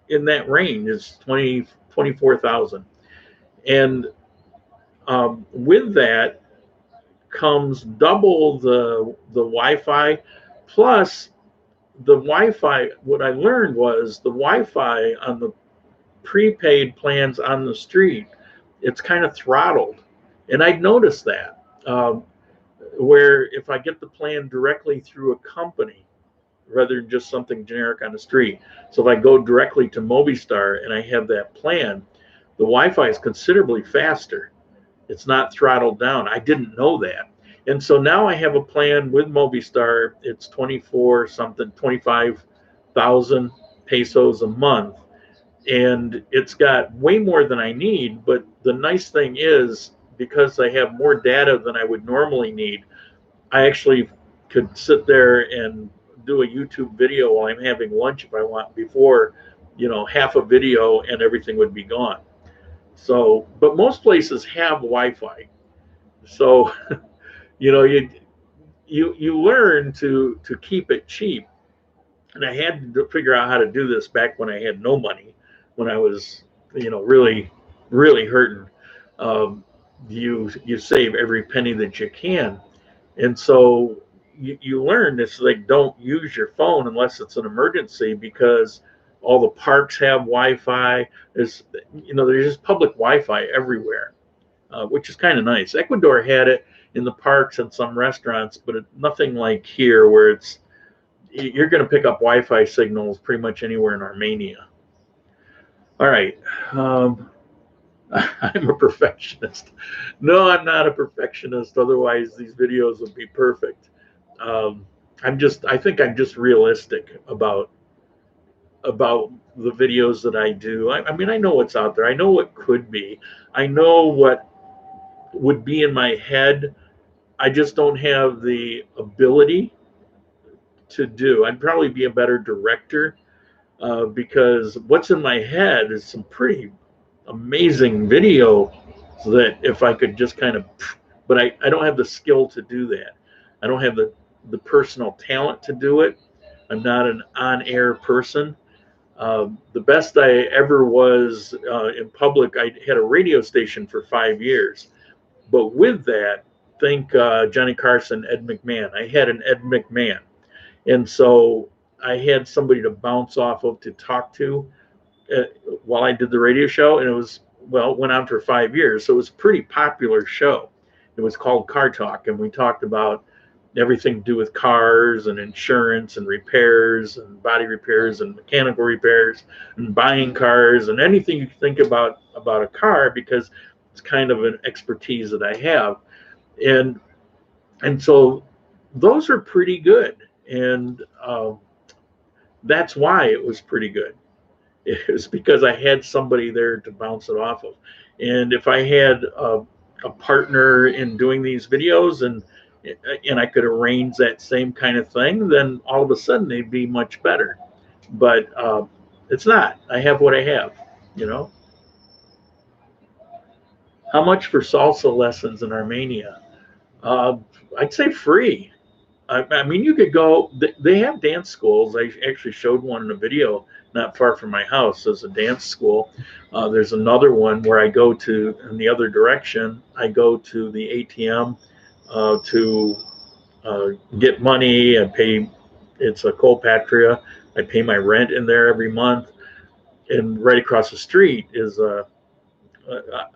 in that range. It's 24,000. And with that comes double the Wi-Fi, plus the Wi-Fi. What I learned was the Wi-Fi on the prepaid plans on the street, it's kind of throttled, and I'd noticed that. Where if I get the plan directly through a company rather than just something generic on the street, so if I go directly to Movistar and I have that plan, the Wi-Fi is considerably faster. It's not throttled down. I didn't know that. And so now I have a plan with Movistar. It's 25,000 pesos a month. And it's got way more than I need. But the nice thing is, because I have more data than I would normally need, I actually could sit there and do a YouTube video while I'm having lunch if I want, before, half a video and everything would be gone. So, but most places have Wi-Fi. So, you learn to keep it cheap. And I had to figure out how to do this back when I had no money, when I was, really, really hurting. You save every penny that you can. And so you learn this, like, don't use your phone unless it's an emergency, because all the parks have Wi-Fi. There's just public Wi-Fi everywhere, which is kind of nice. Ecuador had it in the parks and some restaurants, but nothing like here, where you're going to pick up Wi-Fi signals pretty much anywhere in Armenia. All right. I'm a perfectionist. No, I'm not a perfectionist. Otherwise, these videos would be perfect. I think I'm just realistic about the videos that I do. I mean, I know what's out there. I know what could be. I know what would be in my head. I just don't have the ability to do. I'd probably be a better director because what's in my head is some pretty amazing video that if I could just kind of, but I don't have the skill to do that. I don't have the personal talent to do it. I'm not an on-air person. The best I ever was in public, I had a radio station for 5 years. But with that, think Johnny Carson, Ed McMahon. I had an Ed McMahon. And so I had somebody to bounce off of to talk to while I did the radio show. And it was, well, it went on for 5 years. So it was a pretty popular show. It was called Car Talk. And we talked about everything to do with cars and insurance and repairs and body repairs and mechanical repairs and buying cars and anything you think about a car, because it's kind of an expertise that I have. And so those are pretty good. And that's why it was pretty good. It was because I had somebody there to bounce it off of. And if I had a partner in doing these videos and I could arrange that same kind of thing, then all of a sudden they'd be much better. But it's not. I have what I have, you know. How much for salsa lessons in Armenia? I'd say free. I mean, you could go. They have dance schools. I actually showed one in a video not far from my house. There's a dance school. There's another one where I go to in the other direction. I go to the ATM to get money and pay. It's a Colpatria. I pay my rent in there every month. And right across the street is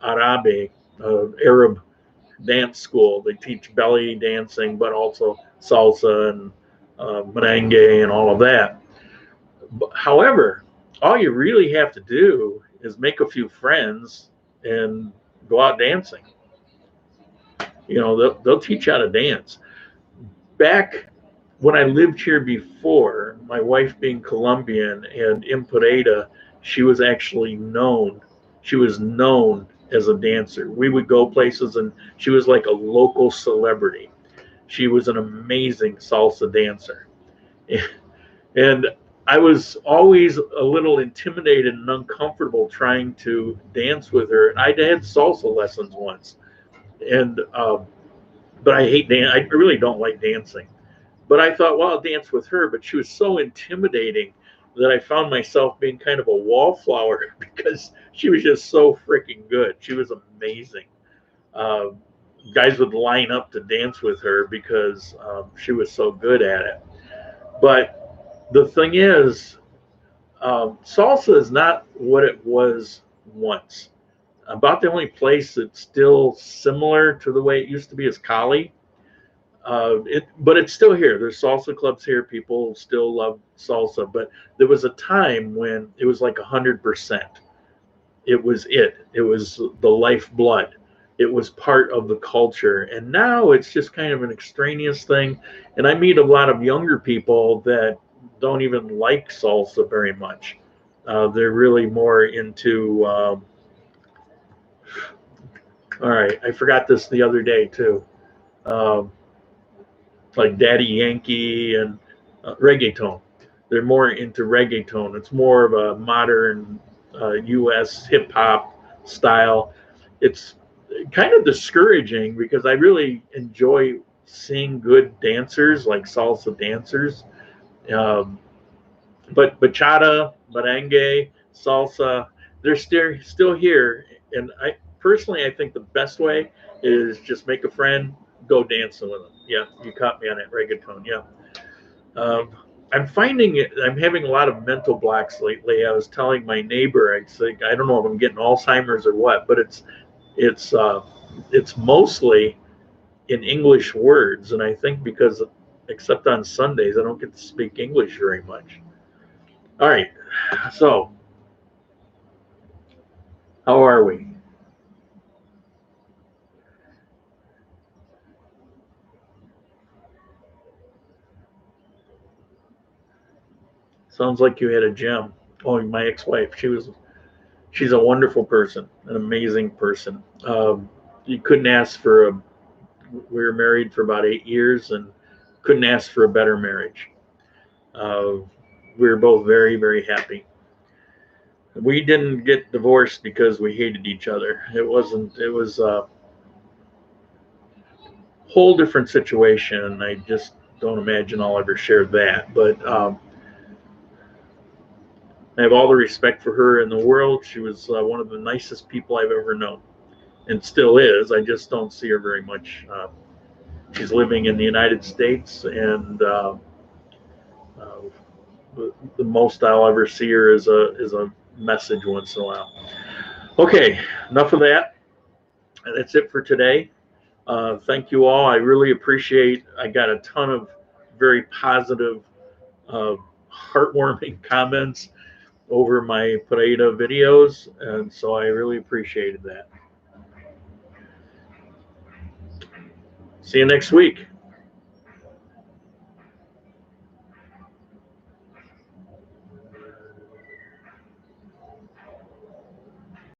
Arabe, Arab dance school. They teach belly dancing, but also salsa and merengue and all of that. However, all you really have to do is make a few friends and go out dancing. You know, they'll teach you how to dance. Back when I lived here before, my wife being Colombian and in Pereira, she was actually known. She was known as a dancer. We would go places and she was like a local celebrity. She was an amazing salsa dancer. And I was always a little intimidated and uncomfortable trying to dance with her. And I had salsa lessons once, and but I hate dance. I really don't like dancing. But I thought, well, I'll dance with her. But she was so intimidating that I found myself being kind of a wallflower because she was just so freaking good. She was amazing. Uh, Guys would line up to dance with her because she was so good at it. But the thing is, salsa is not what it was once. About the only place that's still similar to the way it used to be is Cali. But it's still here. There's salsa clubs here. People still love salsa. But there was a time when it was like 100%. It was it. It was the lifeblood. It was part of the culture. And now it's just kind of an extraneous thing. And I meet a lot of younger people that don't even like salsa very much. They're really more into, all right, I forgot this the other day too. Um, like Daddy Yankee and reggaeton. They're more into reggaeton. It's more of a modern U.S. hip hop style. It's kind of discouraging because I really enjoy seeing good dancers, like salsa dancers. Um, but bachata, merengue, salsa, they're still here. And I personally, I think the best way is just make a friend, go dancing with them. Yeah, you caught me on that reggaeton. Yeah. Um, I'm finding it. I'm having a lot of mental blocks lately. I was telling my neighbor, I think I don't know if I'm getting Alzheimer's or what, but it's mostly in English words, and I think because except on Sundays, I don't get to speak English very much. All right, so how are we? Sounds like you had a gem. Oh, my ex-wife. She's a wonderful person, an amazing person. You couldn't ask for a. We were married for about 8 years and couldn't ask for a better marriage. We were both very, very happy. We didn't get divorced because we hated each other. It wasn't. It was a whole different situation. I just don't imagine I'll ever share that. But I have all the respect for her in the world. She was one of the nicest people I've ever known, and still is. I just don't see her very much. She's living in the United States, and the most I'll ever see her is a message once in a while. Okay, enough of that. That's it for today. Thank you all. I really appreciate. I got a ton of very positive, heartwarming comments over my Pareda videos, and so I really appreciated that. See you next week.